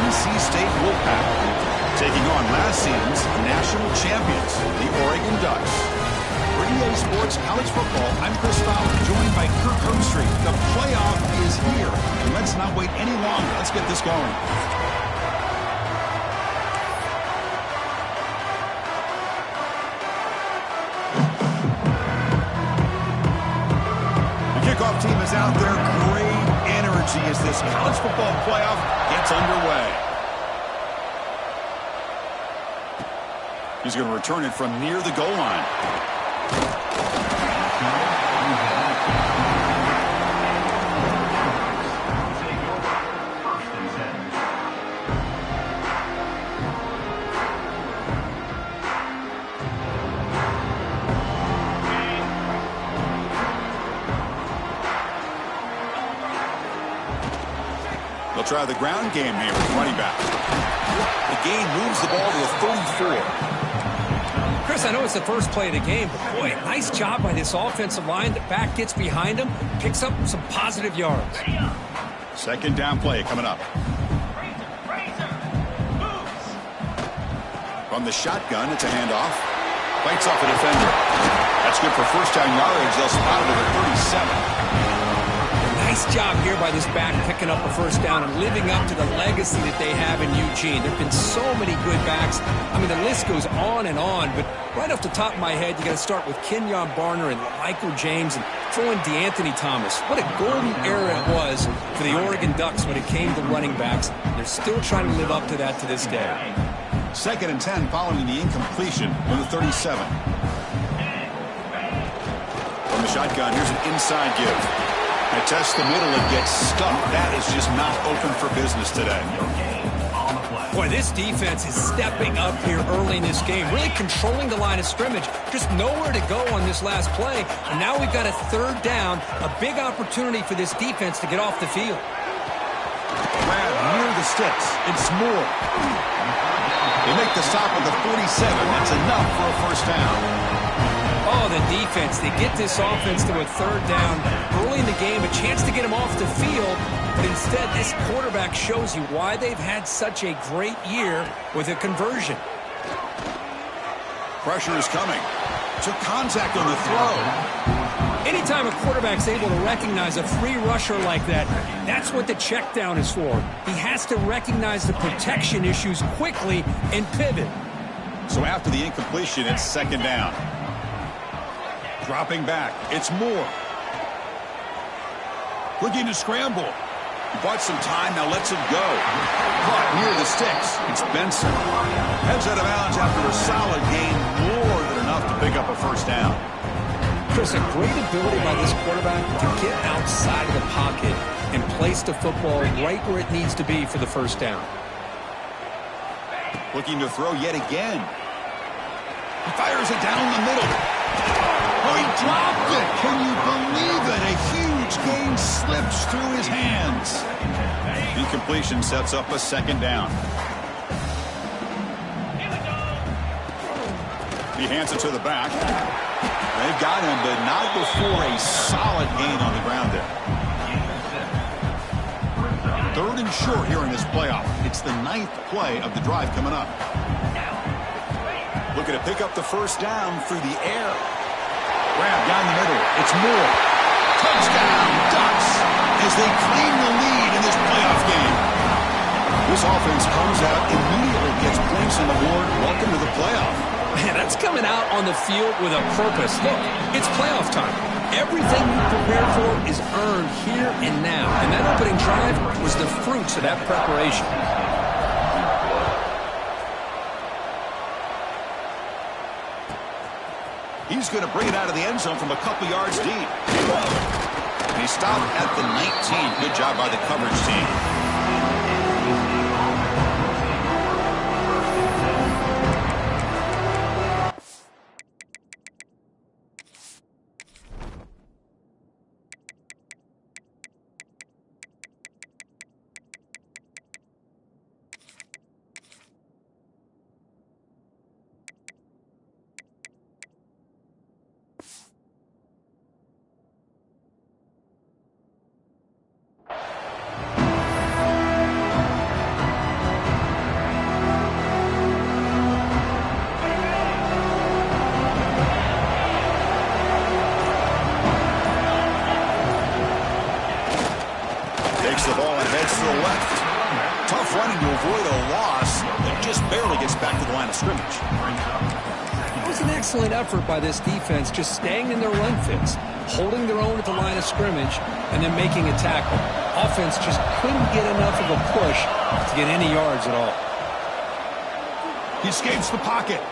NC State Wolfpack, taking on last season's national champions, the Oregon Ducks. For EA Sports College Football, I'm Chris Fowler, joined by Kirk Herbstreit. The playoff is here, and let's not wait any longer. Let's get this going. Kickoff team is out there. Great energy as this college football playoff gets underway. He's going to return it from near the goal line. They'll try the ground game here with running back. The game moves the ball to the 34. Chris, I know it's the first play of the game, but boy, nice job by this offensive line. The back gets behind him, picks up some positive yards. Second down play coming up. From the shotgun, it's a handoff. Fights off a defender. That's good for first down yardage. They'll spot it at the 37. Nice job here by this back picking up a first down and living up to the legacy that they have in Eugene. There have been so many good backs. I mean, the list goes on, but right off the top of my head, you got to start with Kenyon Barner and Michael James and throw in DeAnthony Thomas. What a golden era it was for the Oregon Ducks when it came to running backs. They're still trying to live up to that to this day. Second and 10 following the incompletion from the 37. From the shotgun, here's an inside give. They test the middle and gets stuck. That is just not open for business today. Boy, this defense is stepping up here early in this game, really controlling the line of scrimmage. Just nowhere to go on this last play. And now we've got a third down, a big opportunity for this defense to get off the field. Grab near the sticks. It's Moore. They make the stop at the 47. That's enough for a first down. Oh, the defense. They get this offense to a third down early in the game, a chance to get him off the field. But instead, this quarterback shows you why they've had such a great year with a conversion. Pressure is coming. Took contact on the throw. Anytime a quarterback's able to recognize a free rusher like that, that's what the check down is for. He has to recognize the protection issues quickly and pivot. So after the incompletion, it's second down. Dropping back, it's Moore. Looking to scramble. He bought some time, now lets it go. Caught near the sticks. It's Benson. Heads out of bounds after a solid gain, more than enough to pick up a first down. Chris, a great ability by this quarterback to get outside of the pocket and place the football right where it needs to be for the first down. Looking to throw yet again. He fires it down the middle. Oh, he dropped it. Can you believe it? A huge gain slips through his hands. Incompletion sets up a second down. He hands it to the back. They've got him, but not before a solid gain on the ground there. Third and short here in this playoff. It's the 9th play of the drive coming up. Looking to pick up the first down through the air. Grab down the middle. It's Moore. Touchdown, Ducks, as they claim the lead in this playoff game. This offense comes out immediately, gets points on the board. Welcome to the playoff. Man, that's coming out on the field with a purpose. Look, it's playoff time. Everything you prepare for is earned here and now. And that opening drive was the fruits of that preparation. He's going to bring it out of the end zone from a couple yards deep. And he stopped at the 19. Good job by the coverage team. Takes the ball and heads to the left. Tough running to avoid a loss, and just barely gets back to the line of scrimmage. It was an excellent effort by this defense, just staying in their run fits, holding their own at the line of scrimmage, and then making a tackle. Offense just couldn't get enough of a push to get any yards at all. He escapes the pocket.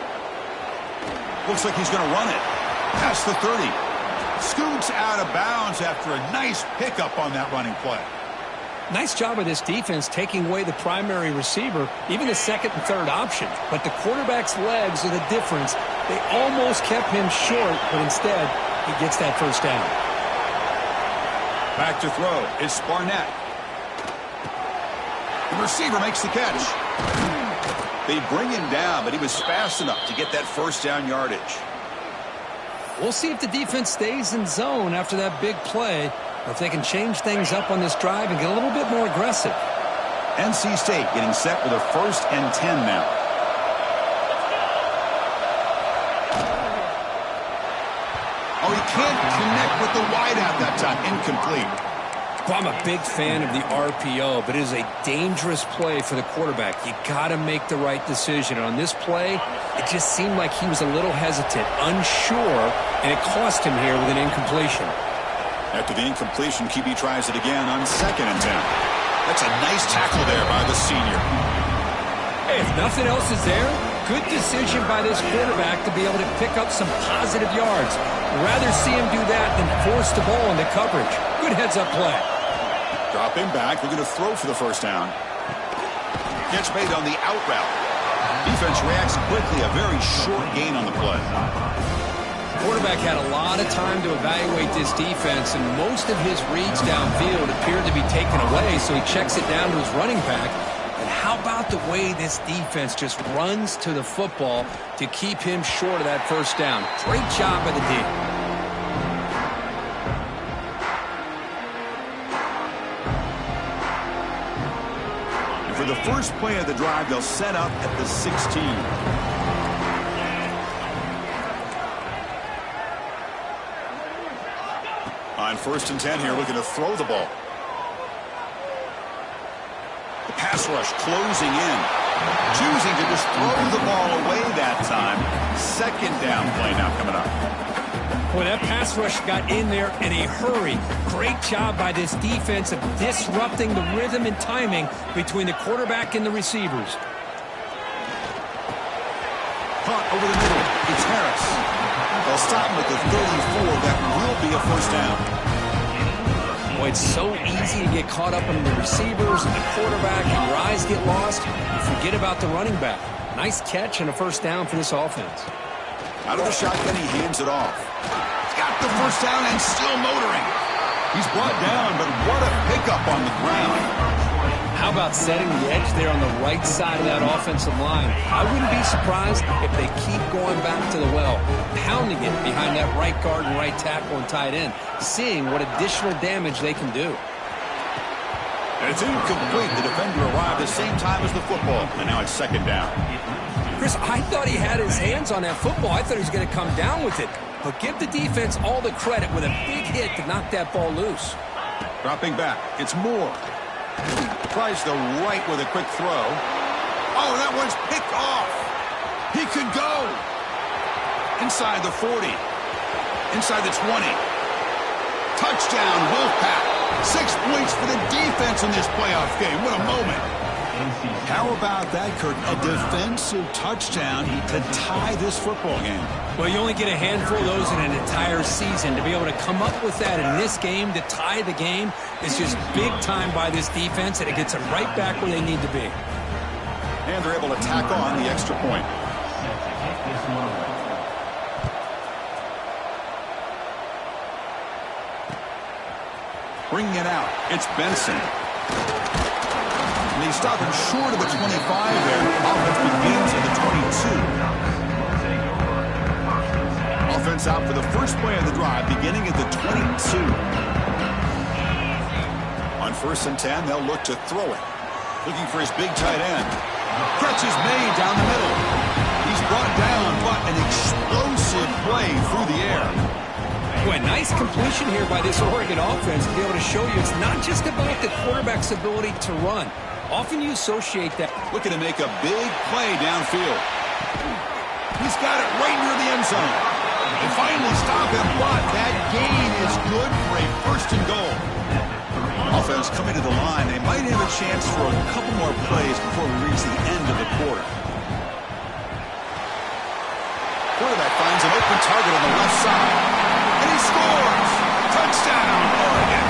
Looks like he's going to run it. Past the 30. Scoots out of bounds after a nice pickup on that running play. Nice job of this defense taking away the primary receiver, even the second and third option. But the quarterback's legs are the difference. They almost kept him short, but instead, he gets that first down. Back to throw. It's Barnett. The receiver makes the catch. They bring him down, but he was fast enough to get that first down yardage. We'll see if the defense stays in zone after that big play, or if they can change things up on this drive and get a little bit more aggressive. NC State getting set with a 1st and 10 now. Oh, he can't connect with the wideout that time. Incomplete. Well, I'm a big fan of the RPO, but it is a dangerous play for the quarterback. You got to make the right decision. And on this play, it just seemed like he was a little hesitant, unsure, and it cost him here with an incompletion. After the incompletion, QB tries it again on 2nd and 10. That's a nice tackle there by the senior. Hey, if nothing else is there, good decision by this quarterback to be able to pick up some positive yards. Rather see him do that than force the ball into coverage. Good heads-up play. Dropping back, they're going to throw for the first down. Catch made on the out route. Defense reacts quickly, a very short gain on the play. Quarterback had a lot of time to evaluate this defense, and most of his reads downfield appeared to be taken away, so he checks it down to his running back. And how about the way this defense just runs to the football to keep him short of that first down? Great job by the D. For the first play of the drive, they'll set up at the 16. On 1st and 10 here, looking to throw the ball. The pass rush closing in. Choosing to just throw the ball away that time. 2nd down play now coming up. Boy, that pass rush got in there in a hurry. Great job by this defense of disrupting the rhythm and timing between the quarterback and the receivers. Caught over the middle. It's Harris. They'll stop him at the 34. That will be a first down. Boy, it's so easy to get caught up in the receivers and the quarterback, and your eyes get lost. You forget about the running back. Nice catch and a first down for this offense. Out of the shotgun, he hands it off. He's got the first down and still motoring. He's brought down, but what a pickup on the ground. How about setting the edge there on the right side of that offensive line? I wouldn't be surprised if they keep going back to the well, pounding it behind that right guard and right tackle and tight end, seeing what additional damage they can do. And it's incomplete. The defender arrived at the same time as the football, and now it's 2nd down. Chris, I thought he had his hands on that football. I thought he was going to come down with it. But give the defense all the credit with a big hit to knock that ball loose. Dropping back. It's Moore. Tries the right with a quick throw. Oh, that one's picked off. He could go. Inside the 40. Inside the 20. Touchdown, Wolfpack. 6 points for the defense in this playoff game. What a moment. How about that, Kurt? A defensive touchdown to tie this football game. Well, you only get a handful of those in an entire season. To be able to come up with that in this game, to tie the game, is just big time by this defense, and it gets them right back where they need to be. And they're able to tack on the extra point. Bringing it out, it's Benson. And they stop him short of the 25 there. Offense begins at the 22. Offense out for the first play of the drive, beginning at the 22. On 1st and 10, they'll look to throw it. Looking for his big tight end. Catch is made down the middle. He's brought down, but an explosive play through the air. Boy, nice completion here by this Oregon offense to be able to show you it's not just about the quarterback's ability to run. Often you associate that. Looking to make a big play downfield. He's got it right near the end zone. They finally stop him, but that gain is good for a first and goal. Offense coming to the line. They might have a chance for a couple more plays before we reach the end of the quarter. Quarterback finds an open target on the left side. And he scores! Touchdown, Oregon!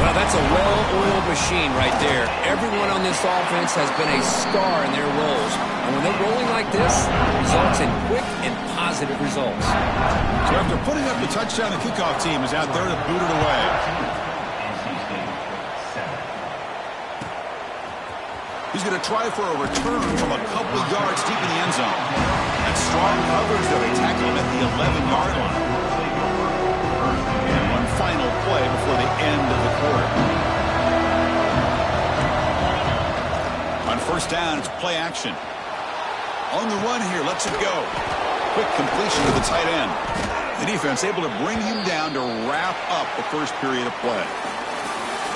Well, that's a well-oiled machine right there. Everyone on this offense has been a star in their roles. And when they're rolling like this, it results in quick and positive results. So after putting up the touchdown, the kickoff team is out there to boot it away. He's going to try for a return from a couple of yards deep in the end zone. That's strong coverage, though. They tackle him at the 11-yard line. And one final play before the end of the quarter. On first down, it's play action. On the run here, lets it go. Quick completion to the tight end. The defense able to bring him down to wrap up the first period of play.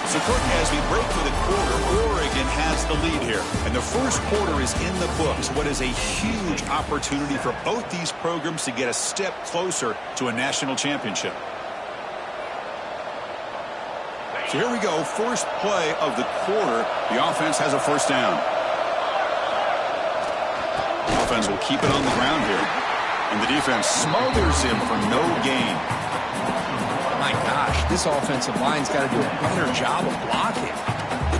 So, Kirk, as we break for the quarter, Oregon has the lead here. And the first quarter is in the books. What is a huge opportunity for both these programs to get a step closer to a national championship. So here we go. First play of the quarter. The offense has a first down. The offense will keep it on the ground here. And the defense smothers him for no gain. My gosh, this offensive line's got to do a better job of blocking.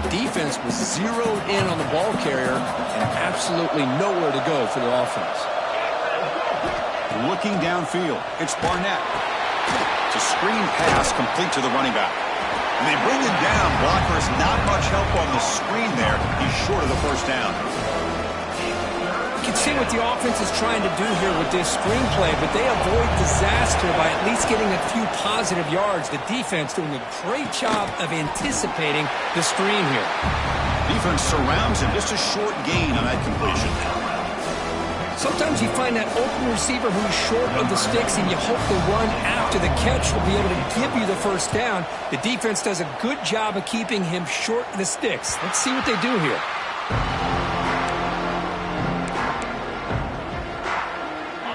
The defense was zeroed in on the ball carrier and absolutely nowhere to go for the offense. Looking downfield, it's Barnett. It's a screen pass complete to the running back. And they bring him down. Blockers not much help on the screen there. He's short of the first down. You can see what the offense is trying to do here with this screenplay, but they avoid disaster by at least getting a few positive yards. The defense doing a great job of anticipating the screen here. Defense surrounds him. Just a short gain on that completion. Sometimes you find that open receiver who's short of the sticks, and you hope the run after the catch will be able to give you the first down. The defense does a good job of keeping him short of the sticks. Let's see what they do here.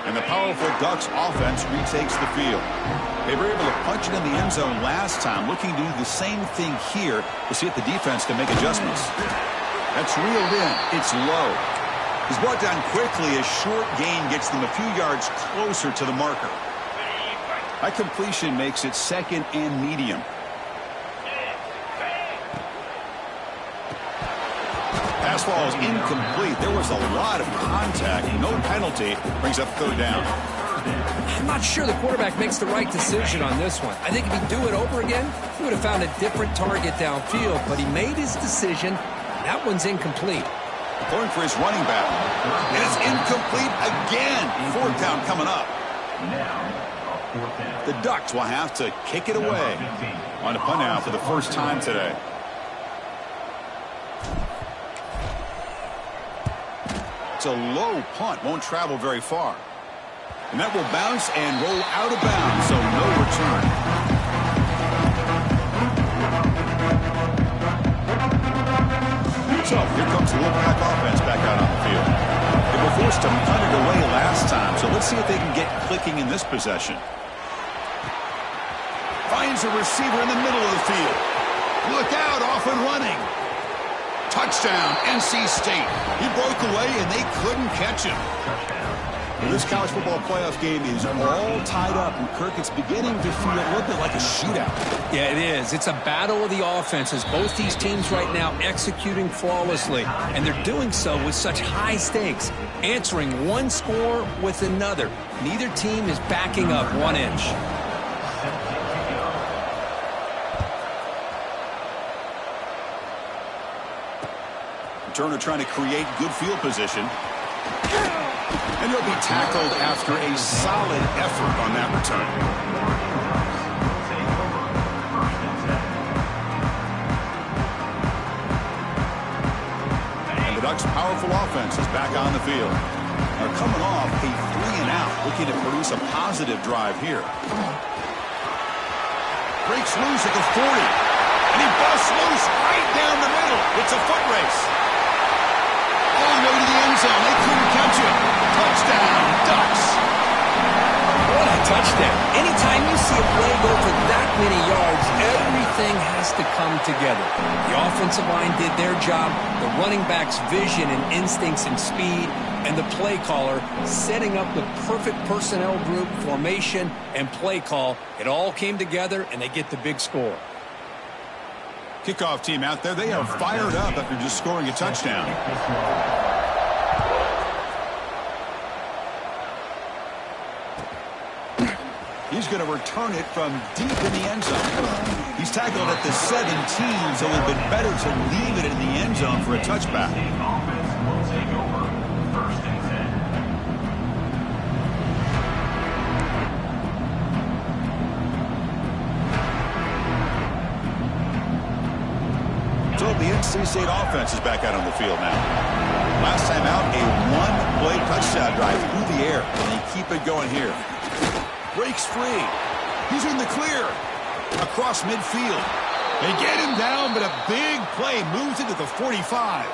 And the powerful Ducks offense retakes the field. They were able to punch it in the end zone last time, looking to do the same thing here to see if the defense can make adjustments. That's reeled in. It's low. He's brought down quickly. A short gain gets them a few yards closer to the marker. That completion makes it second and medium. Pass ball is incomplete. There was a lot of contact. No penalty. Brings up third down. I'm not sure the quarterback makes the right decision on this one. I think if he'd do it over again, he would have found a different target downfield, but he made his decision. That one's incomplete. Going for his running back. And it's incomplete again. Fourth down coming up. The Ducks will have to kick it away. On a punt now for the first time today. It's a low punt. Won't travel very far. And that will bounce and roll out of bounds, so no return. So here comes the Wolfpack offense back out on the field. They were forced to punt it away last time, so let's see if they can get clicking in this possession. Finds a receiver in the middle of the field. Look out, off and running. Touchdown, NC State. He broke away, and they couldn't catch him. Well, this college football playoff game is all tied up, and Kirk, it's beginning to feel a little bit like a shootout. Yeah, it is. It's a battle of the offenses. Both these teams right now executing flawlessly, and they're doing so with such high stakes, answering one score with another. Neither team is backing up 1 inch. Turner trying to create good field position. And he'll be tackled after a solid effort on that return. And the Ducks' powerful offense is back on the field. are coming off a 3-and-out, looking to produce a positive drive here. Breaks loose at the 40, and he busts loose right down the middle. It's a foot race. All the way to the end zone. They couldn't catch him. Touchdown, Ducks. What a touchdown. Anytime you see a play go for that many yards, everything has to come together. The offensive line did their job, the running back's vision and instincts and speed, and the play caller setting up the perfect personnel group, formation, and play call. It all came together, and they get the big score. Kickoff team out there, they are fired up after just scoring a touchdown. He's going to return it from deep in the end zone. He's tackled at the 17, so it would have been better to leave it in the end zone for a touchback. So the NC State offense is back out on the field now. Last time out, a one-play touchdown drive through the air, and they keep it going here. Breaks free. He's in the clear. Across midfield. They get him down, but a big play moves into the 45.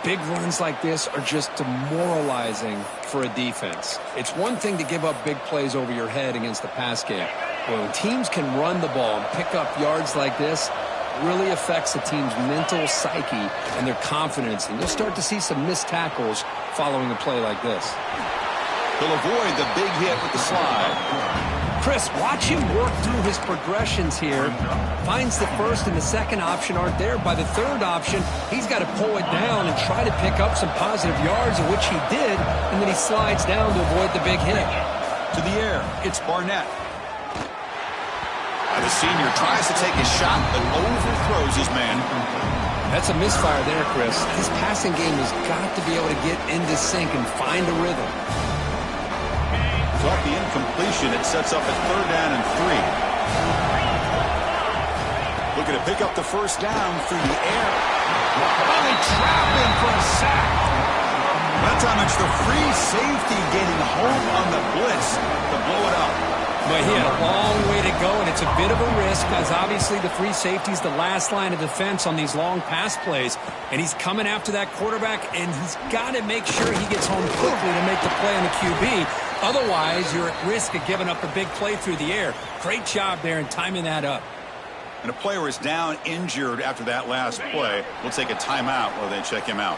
Big runs like this are just demoralizing for a defense. It's one thing to give up big plays over your head against the pass game. But when teams can run the ball and pick up yards like this, it really affects the team's mental psyche and their confidence. And you'll start to see some missed tackles following a play like this. He'll avoid the big hit with the slide. Chris, watch him work through his progressions here. Finds the first and the second option aren't there. By the third option, he's got to pull it down and try to pick up some positive yards, of which he did, and then he slides down to avoid the big hit. To the air, it's Barnett. The senior tries to take a shot, but overthrows his man. That's a misfire there, Chris. His passing game has got to be able to get into sync and find a rhythm. Off the incompletion, it sets up a 3rd down and 3. Looking to pick up the first down through the air. Oh, they trap him for a sack. That time it's the free safety getting home on the blitz to blow it up. But he had a long way to go, and it's a bit of a risk because obviously the free safety is the last line of defense on these long pass plays. And he's coming after that quarterback, and he's got to make sure he gets home quickly to make the play on the QB. Otherwise, you're at risk of giving up a big play through the air. Great job there in timing that up. And a player is down injured after that last play. We'll take a timeout while they check him out.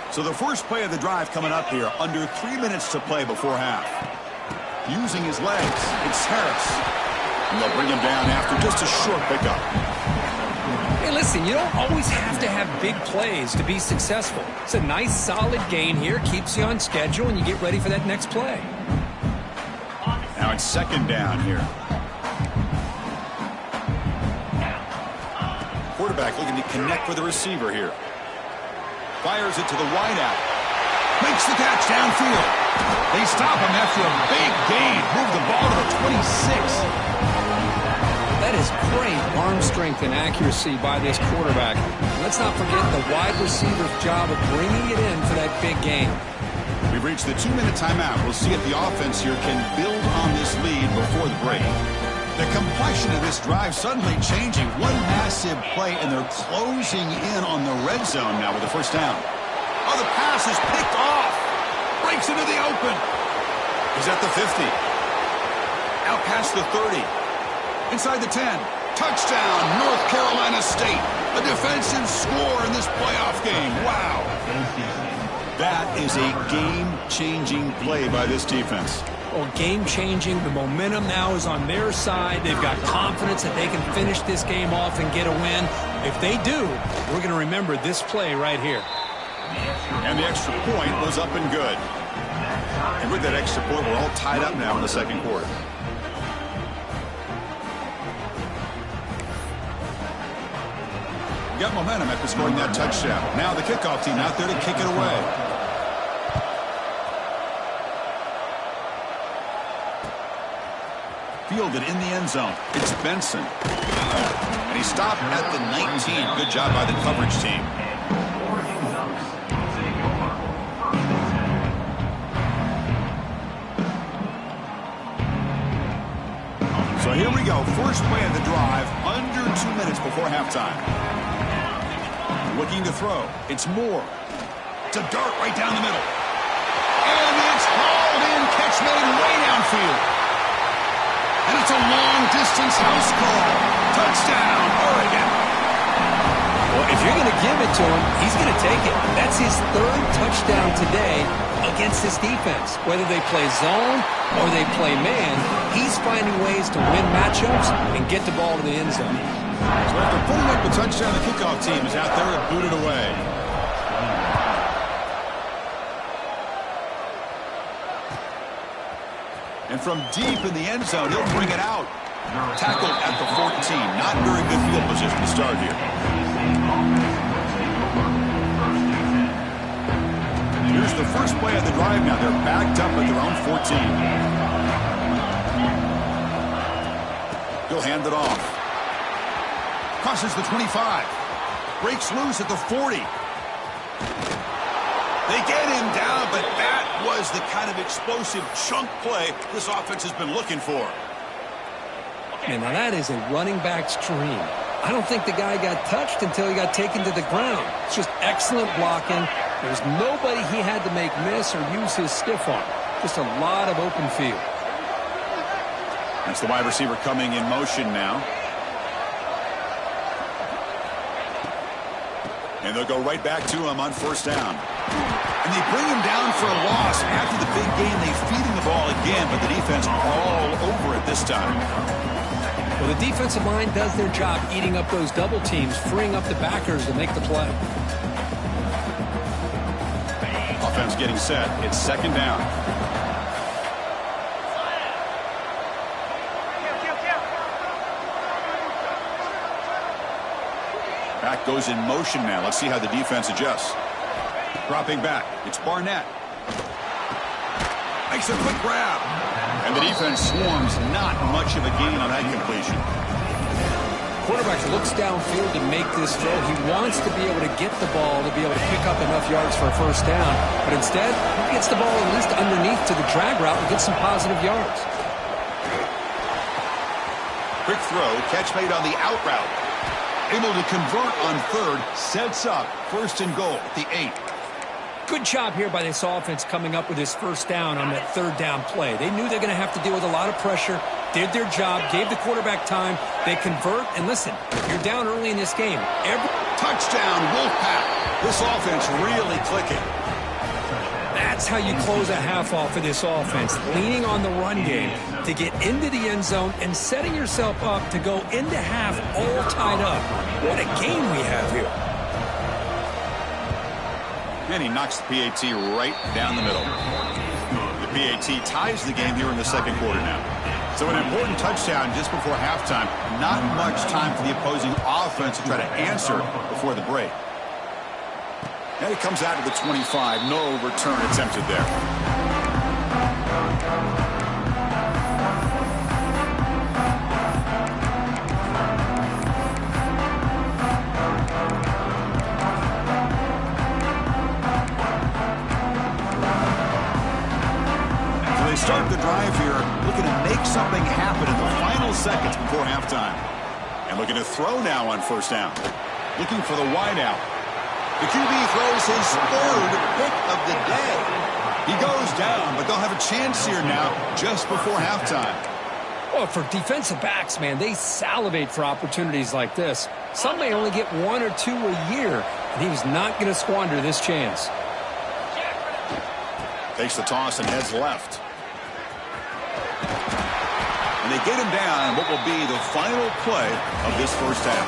So the first play of the drive coming up here, under 3 minutes to play before half. Using his legs, it's Harris. And they'll bring him down after just a short pickup. Hey, listen, you don't always have to have big plays to be successful. It's a nice, solid gain here, keeps you on schedule, and you get ready for that next play. Now it's 2nd down here. Quarterback looking to connect with the receiver here. Fires it to the wideout. Makes the catch downfield. They stop him after a big gain. Move the ball to the 26. That is great arm strength and accuracy by this quarterback. Let's not forget the wide receiver's job of bringing it in for that big gain. We've reached the 2-minute timeout. We'll see if the offense here can build on this lead before the break. The complexion of this drive suddenly changing. One massive play, and they're closing in on the red zone now with the first down. Oh, the pass is picked off. Breaks into the open. He's at the 50. Out past the 30. Inside the 10. Touchdown, North Carolina State. A defensive score in this playoff game. Wow. That is a game-changing play by this defense. Well, game-changing. The momentum now is on their side. They've got confidence that they can finish this game off and get a win. If they do, we're going to remember this play right here. And the extra point was up and good. And with that extra point, we're all tied up now in the second quarter. Got momentum after scoring that touchdown. Now the kickoff team out there to kick it away. Fielded in the end zone. It's Benson. And he stopped at the 19. Good job by the coverage team. So here we go. First play of the drive, under 2 minutes before halftime. Looking to throw. It's Moore. It's a dart right down the middle. And it's hauled in. Catch made way downfield. And it's a long-distance house call. Touchdown, Oregon. Well, if you're going to give it to him, he's going to take it. That's his third touchdown today against this defense. Whether they play zone or they play man, he's finding ways to win matchups and get the ball to the end zone. So after putting up a touchdown, the kickoff team is out there to boot it away. And from deep in the end zone, he'll bring it out. Tackled at the 14. Not very good field position to start here. Here's the first play of the drive now. They're backed up at their own 14. He'll hand it off. Crosses the 25. Breaks loose at the 40. They get him down, but that was the kind of explosive chunk play this offense has been looking for. Man, now that is a running back's dream. I don't think the guy got touched until he got taken to the ground. It's just excellent blocking. There's nobody he had to make miss or use his stiff arm. Just a lot of open field. That's the wide receiver coming in motion now. And they'll go right back to him on first down. And they bring him down for a loss. After the big game, they feed him the ball again, but the defense all over it this time. Well, the defensive line does their job eating up those double teams, freeing up the backers to make the play. Offense getting set. It's second down. Back goes in motion now. Let's see how the defense adjusts. Dropping back. It's Barnett. Makes a quick grab. And the defense swarms. Not much of a gain on that completion. Quarterback looks downfield to make this throw. He wants to be able to get the ball to be able to pick up enough yards for a first down. But instead, he gets the ball at least underneath to the drag route and gets some positive yards. Quick throw. Catch made on the out route. Able to convert on third. Sets up first and goal at the 8. Good job here by this offense coming up with this first down on that third down play. They knew they're going to have to deal with a lot of pressure, did their job, gave the quarterback time. They convert, and listen, you're down early in this game. Touchdown, Wolfpack. This offense really clicking. That's how you close a half off of this offense, leaning on the run game to get into the end zone and setting yourself up to go into half all tied up. What a game we have here. And he knocks the PAT right down the middle. The PAT ties the game here in the second quarter now. So an important touchdown just before halftime. Not much time for the opposing offense to try to answer before the break. And it comes out to the 25. No return attempted there. They start the drive here, looking to make something happen in the final seconds before halftime. And looking to throw now on first down. Looking for the wideout. The QB throws his third pick of the day. He goes down, but they'll have a chance here now just before halftime. Well, for defensive backs, man, they salivate for opportunities like this. Some may only get 1 or 2 a year, and he was not going to squander this chance. Takes the toss and heads left. And they get him down what will be the final play of this first half.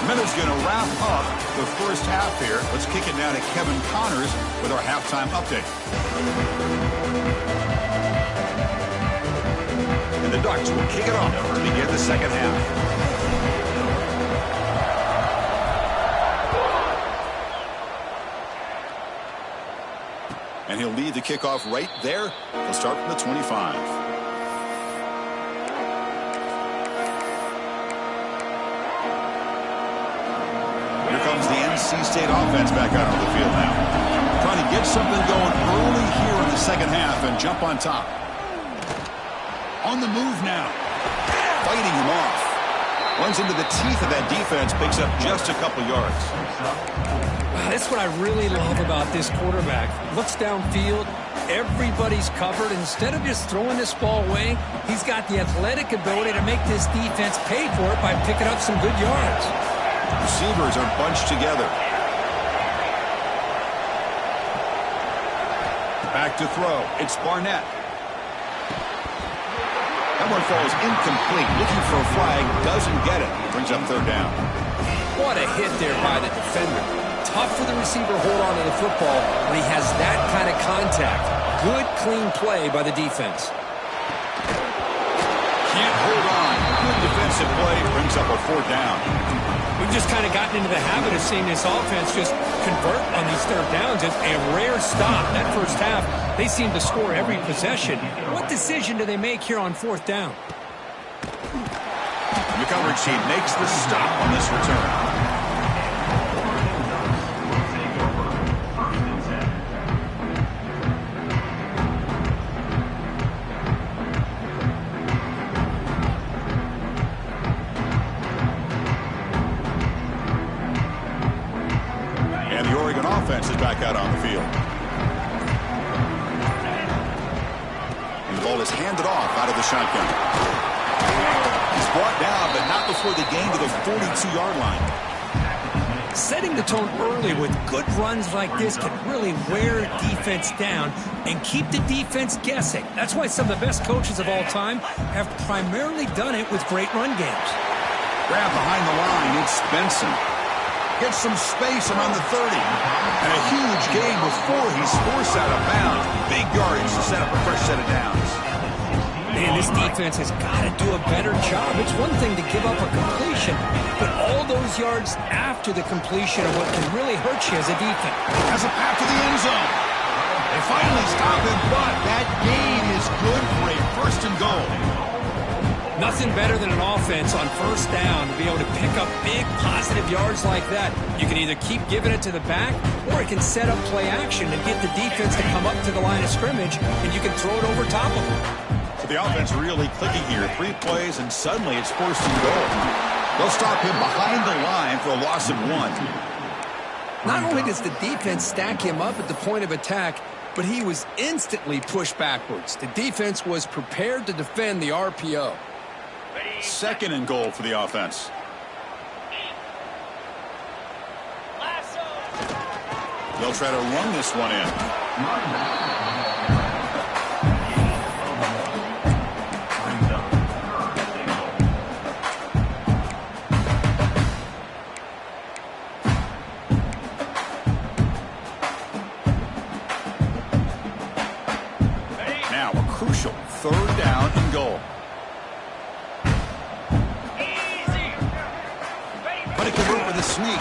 Miller's going to wrap up the first half here. Let's kick it now to Kevin Connors with our halftime update. And the Ducks will kick it off to begin the second half. And he'll lead the kickoff right there. He'll start from the 25. Here comes the NC State offense back out on the field now. Trying to get something going early here in the second half and jump on top. On the move now. fighting him off. Runs into the teeth of that defense, picks up just a couple yards. That's what I really love about this quarterback. Looks downfield, everybody's covered. Instead of just throwing this ball away, he's got the athletic ability to make this defense pay for it by picking up some good yards. Receivers are bunched together. Back to throw. It's Barnett. That one falls incomplete. Looking for a flag. Doesn't get it. Brings up third down. What a hit there by the defender. Tough for the receiver to hold on to the football when he has that kind of contact. Good, clean play by the defense. Can't hold on. Good defensive play. Brings up a fourth down. We've just kind of gotten into the habit of seeing this offense just convert on these third downs. It's a rare stop. That first half, they seem to score every possession. What decision do they make here on fourth down? The coverage team makes the stop on this return. Offense is back out on the field. And the ball is handed off out of the shotgun. He's brought down, but not before the gain to the 42-yard line. Setting the tone early with good runs like this can really wear defense down and keep the defense guessing. That's why some of the best coaches of all time have primarily done it with great run games. Grab behind the line, it's Benson. Gets some space around the 30. And a huge gain before he's forced out of bounds. Big yardage to set up a fresh set of downs. Man, this defense has got to do a better job. It's one thing to give up a completion, but all those yards after the completion are what can really hurt you as a defense. Has a path to the end zone. They finally stop him, but that gain is good for a first and goal. Nothing better than an offense on first down to be able to pick up big positive yards like that. You can either keep giving it to the back, or it can set up play action and get the defense to come up to the line of scrimmage, and you can throw it over top of them. So the offense really clicking here. 3 plays, and suddenly it's first and goal. They'll stop him behind the line for a loss of 1. Not only does the defense stack him up at the point of attack, but he was instantly pushed backwards. The defense was prepared to defend the RPO. Second and goal for the offense. They'll try to run this one in. Now a crucial third down and goal. But it can work with a sneak.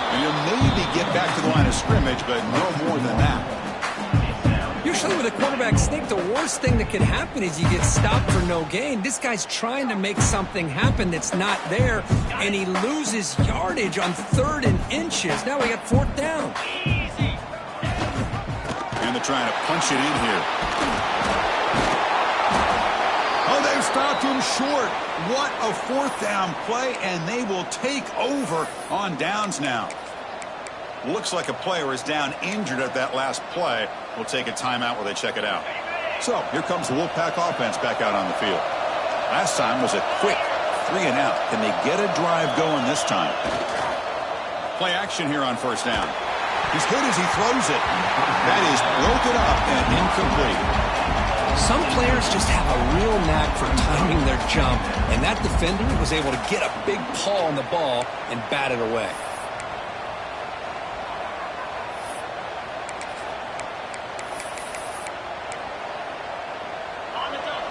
And you'll maybe get back to the line of scrimmage, but no more than that. Usually with a quarterback sneak, the worst thing that can happen is you get stopped for no gain. This guy's trying to make something happen that's not there, and he loses yardage on 3rd and inches. Now we got 4th down. And they're trying to punch it in here. Oh, they've stopped him short. What a 4th down play, and they will take over on downs now. Looks like a player is down injured at that last play. We'll take a timeout while they check it out. So here comes the Wolfpack offense back out on the field. Last time was a quick 3 and out. Can they get a drive going this time? Play action here on first down. He's good as he throws it. That is broken up and incomplete. Some players just have a real knack for timing their jump, and that defender was able to get a big paw on the ball and bat it away.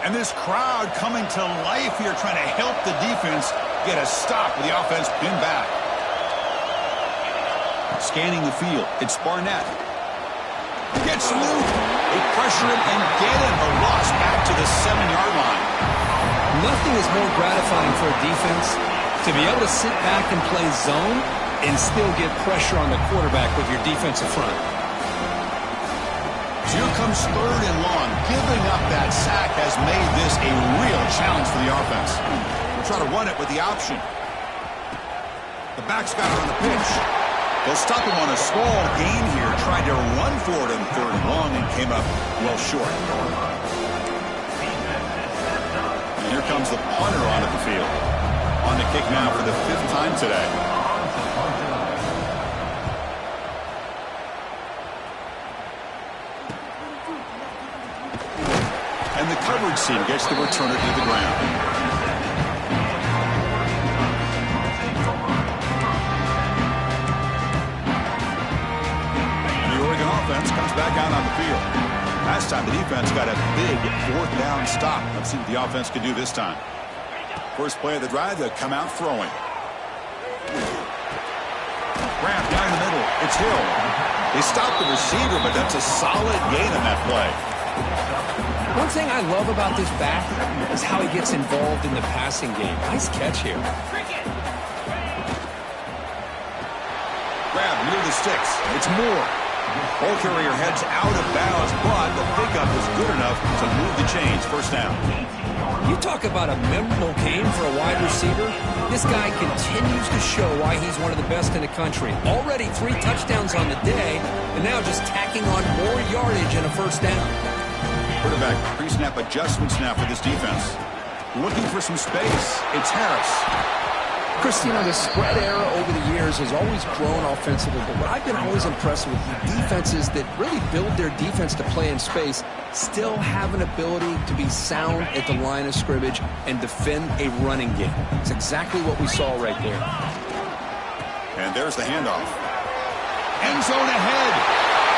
And this crowd coming to life here, trying to help the defense get a stop with the offense pinned back. Scanning the field, it's Barnett. Gets loose. They pressure him and get him. A loss back to the 7-yard line. Nothing is more gratifying for a defense to be able to sit back and play zone and still get pressure on the quarterback with your defensive front. So here comes 3rd and long. Giving up that sack has made this a real challenge for the offense. They'll try to run it with the option. The back's got it on the pitch. They'll stop him on a small gain here. Tried to run for it on 3rd and long and came up well short. And here comes the punter onto the field. On the kick now for the 5th time today. And the coverage team gets the returner to the ground. And the Oregon offense comes back out on the field. Last time the defense got a big 4th down stop. Let's see what the offense can do this time. First play of the drive, they'll come out throwing. Grab down the middle. It's Hill. They stopped the receiver, but that's a solid gain on that play. One thing I love about this back is how he gets involved in the passing game. Nice catch here. Grab near the sticks. It's Moore. Ball carrier heads out of bounds, but the pickup is good enough to move the chains. First down. You talk about a memorable game for a wide receiver. This guy continues to show why he's one of the best in the country. Already 3 touchdowns on the day, and now just tacking on more yardage and a first down. Quarterback pre-snap adjustments now for this defense. Looking for some space. It's Harris. Christina, the spread era over the years has always grown offensively, but what I've been always impressed with defenses that really build their defense to play in space still have an ability to be sound at the line of scrimmage and defend a running game. It's exactly what we saw right there. And there's the handoff. End zone ahead.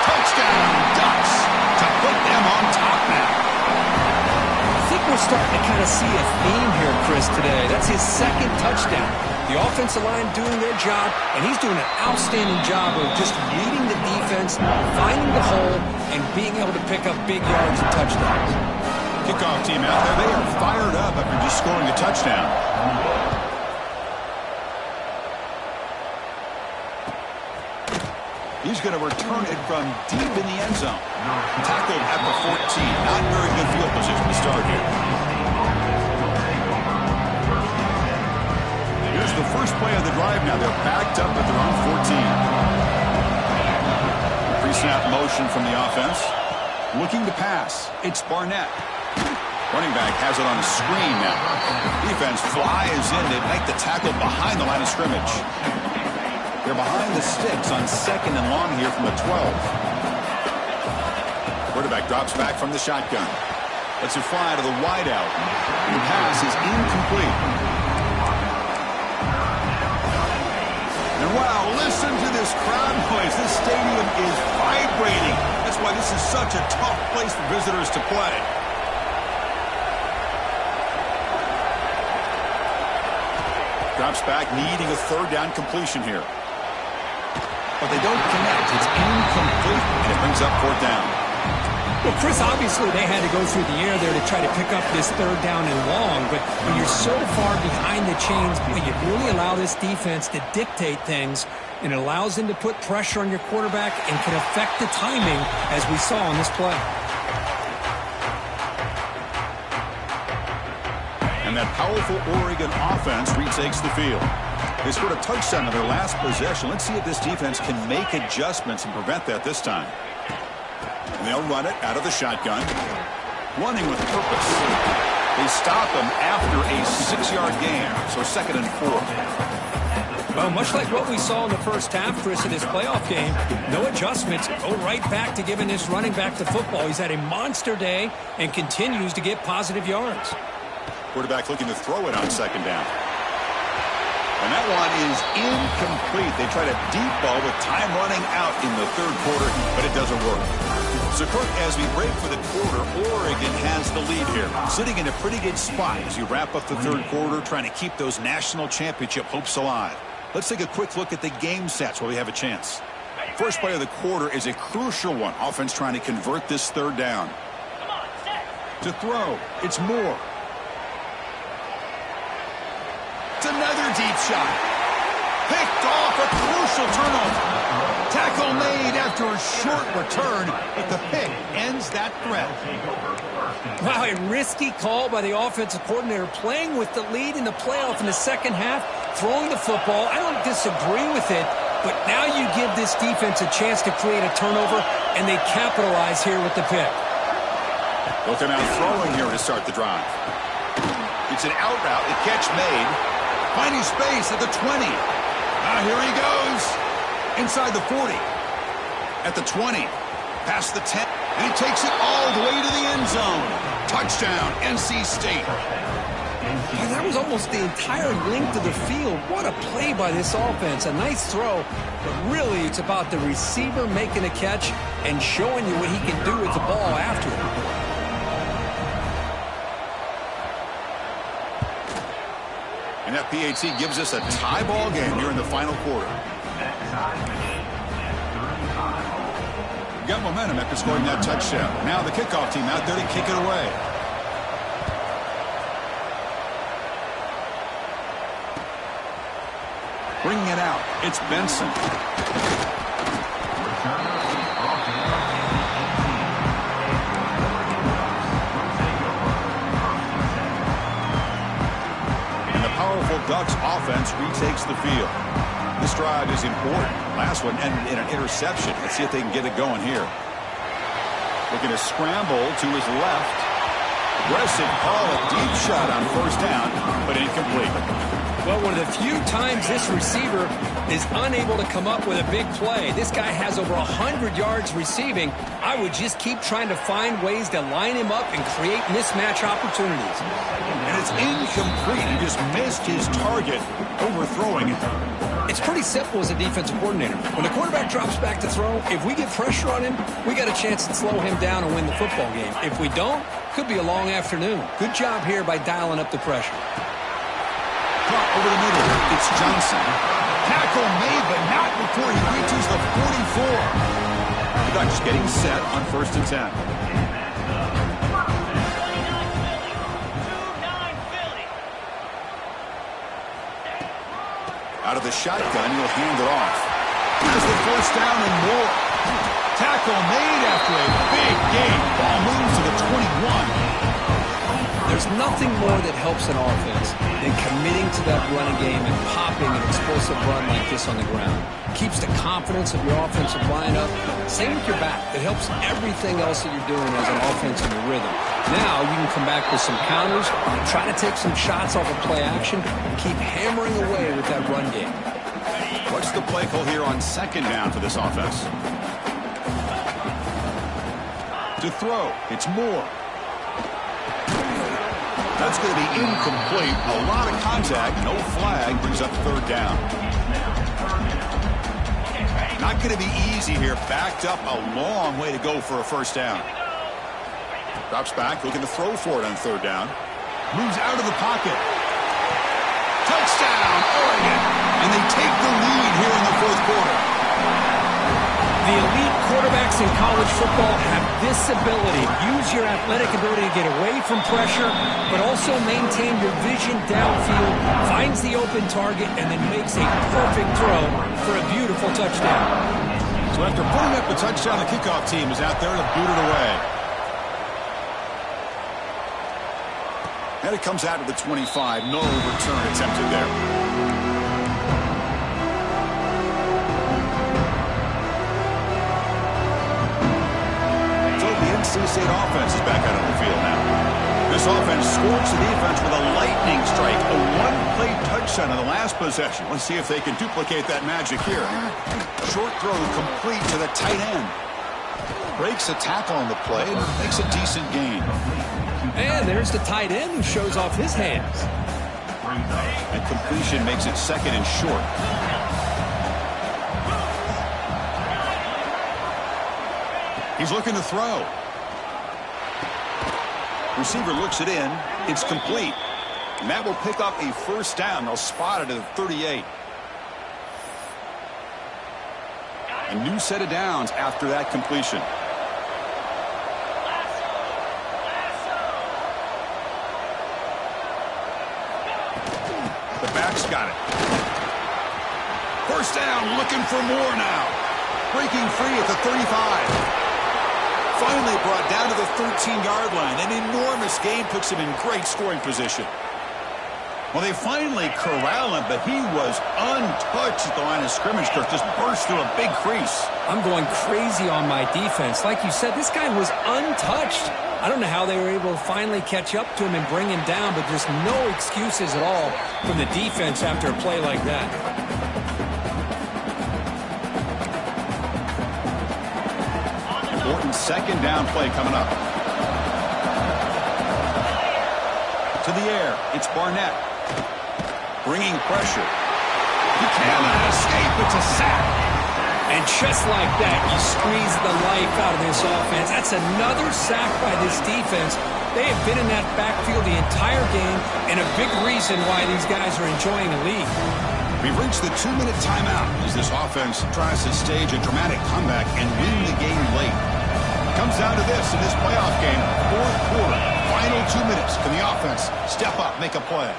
Touchdown, Ducks, to put them on top now. I think we're starting to kind of see a theme here, Chris, today. That's his 2nd touchdown. The offensive line doing their job, and he's doing an outstanding job of just reading the defense, finding the hole, and being able to pick up big yards and touchdowns. Kickoff team out there. They are fired up after just scoring a touchdown. He's going to return it from deep in the end zone. Tackled at the 14. Not very good field position to start here. Here's the first play of the drive now. They're backed up at their own 14. Pre-snap motion from the offense. Looking to pass. It's Barnett. Running back has it on a screen now. Defense flies in. They make the tackle behind the line of scrimmage. They're behind the sticks on 2nd and long here from the 12. Quarterback drops back from the shotgun. Lets it fly to the wideout. The pass is incomplete. And wow, listen to this crowd noise. This stadium is vibrating. That's why this is such a tough place for visitors to play. Drops back, needing a 3rd down completion here. But they don't connect. It's incomplete, and it brings up 4th down. Well, Chris, obviously they had to go through the air there to try to pick up this 3rd down and long, but when you're so far behind the chains, you really allow this defense to dictate things, and it allows them to put pressure on your quarterback and can affect the timing, as we saw on this play. And that powerful Oregon offense retakes the field. They scored a touchdown in their last possession. Let's see if this defense can make adjustments and prevent that this time. And they'll run it out of the shotgun. Running with purpose. They stop him after a 6-yard gain. So 2nd and 4. Well, much like what we saw in the first half, Chris, in this playoff game, no adjustments. Go right back to giving this running back the football. He's had a monster day and continues to get positive yards. Quarterback looking to throw it on 2nd down. And that one is incomplete. They try to deep ball with time running out in the 3rd quarter, but it doesn't work. So, Kirk, as we break for the quarter, Oregon has the lead here. Sitting in a pretty good spot as you wrap up the 3rd quarter, trying to keep those national championship hopes alive. Let's take a quick look at the game stats while we have a chance. First play of the quarter is a crucial one. Offense trying to convert this 3rd down. To throw, it's Moore. It's another deep shot. Picked off, a crucial turnover. Tackle made after after a short return, but the pick ends that threat. Wow, a risky call by the offensive coordinator, playing with the lead in the playoff in the second half, throwing the football. I don't disagree with it, but now you give this defense a chance to create a turnover, and they capitalize here with the pick. Looking out throwing here to start the drive. It's an out route, a catch made. Finding space at the 20. Here he goes. Inside the 40. At the 20. Past the 10. And he takes it all the way to the end zone. Touchdown, NC State. Yeah, that was almost the entire length of the field. What a play by this offense. A nice throw, but really it's about the receiver making a catch and showing you what he can do with the ball after it. And that PAT gives us a tie ball game here in the final quarter. Got momentum after scoring that touchdown. Now the kickoff team out there to kick it away. Bringing it out, it's Benson. And the powerful Ducks offense retakes the field. This drive is important. Last one ended in an interception. Let's see if they can get it going here. Looking to scramble to his left. Aggressive call, a deep shot on first down, but incomplete. Well, one of the few times this receiver is unable to come up with a big play. This guy has over 100 yards receiving. I would just keep trying to find ways to line him up and create mismatch opportunities. And it's incomplete. He just missed his target, overthrowing it. It's pretty simple as a defensive coordinator. When the quarterback drops back to throw, if we get pressure on him, we got a chance to slow him down and win the football game. If we don't, could be a long afternoon. Good job here by dialing up the pressure. Drop over the middle. It's Johnson. Tackle made, but not before he reaches the 44. The Ducks getting set on 1st and 10. Out of the shotgun, he'll hand it off. Here's the first down and more. Tackle made after a big gain. Ball moves to the 21. There's nothing more that helps an offense than committing to that running game and popping an explosive run like this on the ground. Keeps the confidence of your offensive lineup. Same with your back. It helps everything else that you're doing as an offense in the rhythm. Now you can come back with some counters, try to take some shots off of play action, and keep hammering away with that run game. What's the play call here on 2nd down for this offense? To throw, it's Moore. That's going to be incomplete. A lot of contact, no flag, brings up 3rd down. Not going to be easy here. Backed up a long way to go for a first down. Drops back, looking to throw for it on 3rd down. Moves out of the pocket. Touchdown, Oregon. And they take the lead here in the 4th quarter. The elite quarterbacks in college football have this ability. Use your athletic ability to get away from pressure, but also maintain your vision downfield, finds the open target, and then makes a perfect throw for a beautiful touchdown. So after putting up the touchdown, the kickoff team is out there to boot it away. And it comes out of the 25. No return attempted there. NC State offense is back out on the field now. This offense scores the defense with a lightning strike, a one-play touchdown on the last possession. Let's see if they can duplicate that magic here. Short throw complete to the tight end. Breaks a tackle on the play and makes a decent gain. And there's the tight end who shows off his hands. And completion makes it 2nd and short. He's looking to throw. Receiver looks it in. It's complete. And that will pick up a first down. They'll spot it at the 38. A new set of downs after that completion. The back's got it. First down, looking for more now. Breaking free at the 35. Finally brought down to the 13-yard line. An enormous gain puts him in great scoring position. Well, they finally corral him, but he was untouched at the line of scrimmage. Kirk just burst through a big crease. I'm going crazy on my defense. Like you said, this guy was untouched. I don't know how they were able to finally catch up to him and bring him down, but just no excuses at all from the defense after a play like that. Important second down play coming up. To the air, it's Barnett. Bringing pressure. He cannot escape. It's a sack. And just like that, you squeeze the life out of this offense. That's another sack by this defense. They have been in that backfield the entire game, and a big reason why these guys are enjoying the lead. We've reached the 2-minute timeout as this offense tries to stage a dramatic comeback and win the game late. Comes down to this in this playoff game, fourth quarter, final 2 minutes. Can the offense step up, make a play?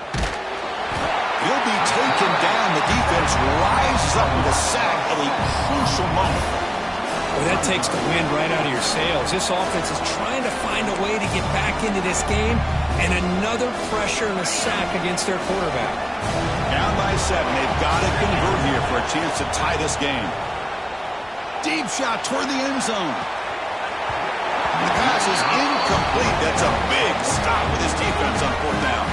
He'll be taken down. The defense rises up with a sack at a crucial moment. Well, that takes the wind right out of your sails. This offense is trying to find a way to get back into this game, and another pressure and a sack against their quarterback. Down by 7. They've got to convert here for a chance to tie this game. Deep shot toward the end zone. The pass is incomplete. That's a big stop with his defense on fourth down.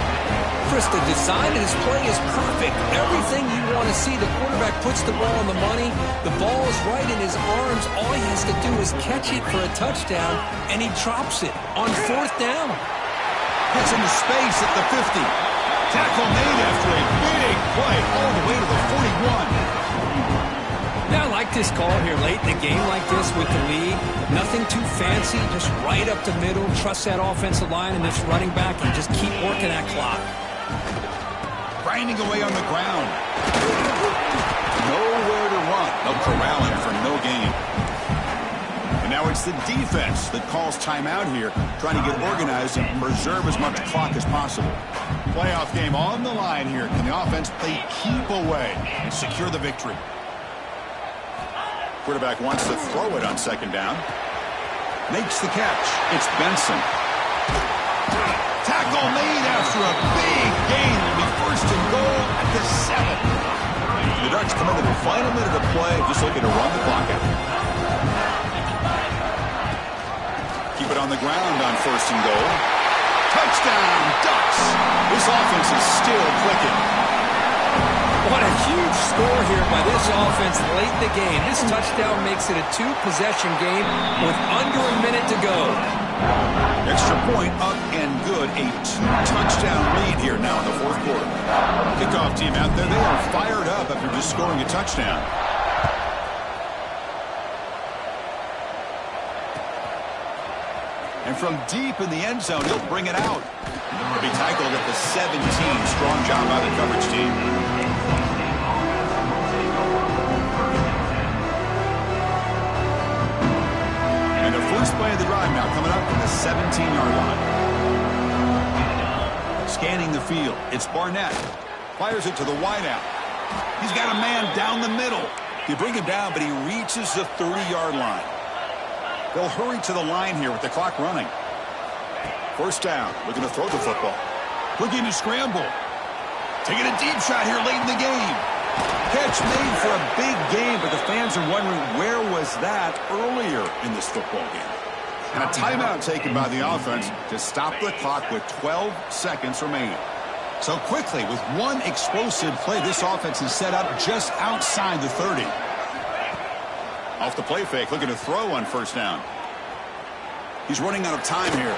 Chris, the design of this play is perfect. Everything you want to see. The quarterback puts the ball on the money. The ball is right in his arms. All he has to do is catch it for a touchdown, and he drops it on fourth down. Gets into space at the 50. Tackle made after a big play all the way to the 41. Now, I like this call here late in the game like this with the lead. Nothing too fancy, just right up the middle. Trust that offensive line and this running back and just keep working that clock. Grinding away on the ground. Nowhere to run. They'll corral him for no gain. And now it's the defense that calls timeout here, trying to get organized and preserve as much clock as possible. Playoff game on the line here. Can the offense play keep away and secure the victory? Quarterback wants to throw it on second down. Makes the catch. It's Benson. Tackle made after a big gain. It'll be first and goal at the 7. The Ducks come into the final minute of play, just looking to run the clock out. Keep it on the ground on first and goal. Touchdown, Ducks. This offense is still clicking. What a huge score here by this offense late in the game. This touchdown makes it a 2-possession game with under a minute to go. Extra point up and good. A 2-touchdown lead here now in the fourth quarter. Kickoff team out there. They are fired up after just scoring a touchdown. And from deep in the end zone, he'll bring it out. He'll be tackled at the 17. Strong job by the coverage team. And the first play of the drive now coming up from the 17-yard line. Scanning the field. It's Barnett. Fires it to the wideout. He's got a man down the middle. You bring him down, but he reaches the 30-yard line. They'll hurry to the line here with the clock running. First down. Looking to throw the football. Looking to scramble. Taking a deep shot here late in the game. Catch made for a big game, but the fans are wondering where was that earlier in this football game. And a timeout taken by the offense to stop the clock with 12 seconds remaining. So quickly, with one explosive play, this offense is set up just outside the 30. Off the play fake, looking to throw on first down. He's running out of time here.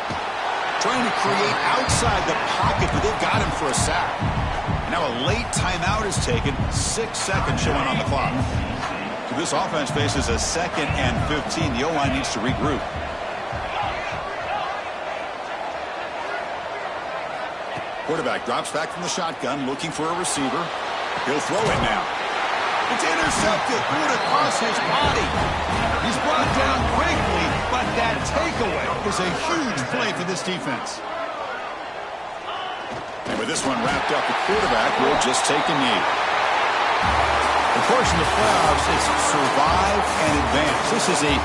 Trying to create outside the pocket, but they've got him for a sack. And now a late timeout is taken. 6 seconds showing on the clock. So this offense faces a 2nd and 15. The O-line needs to regroup. Quarterback drops back from the shotgun, looking for a receiver. He'll throw it now. It's intercepted. Threw it across his body. He's brought down quickly, but that takeaway is a huge play for this defense. And with this one wrapped up, the quarterback will just take a knee. Of course, in the playoffs, it's survive and advance. This is a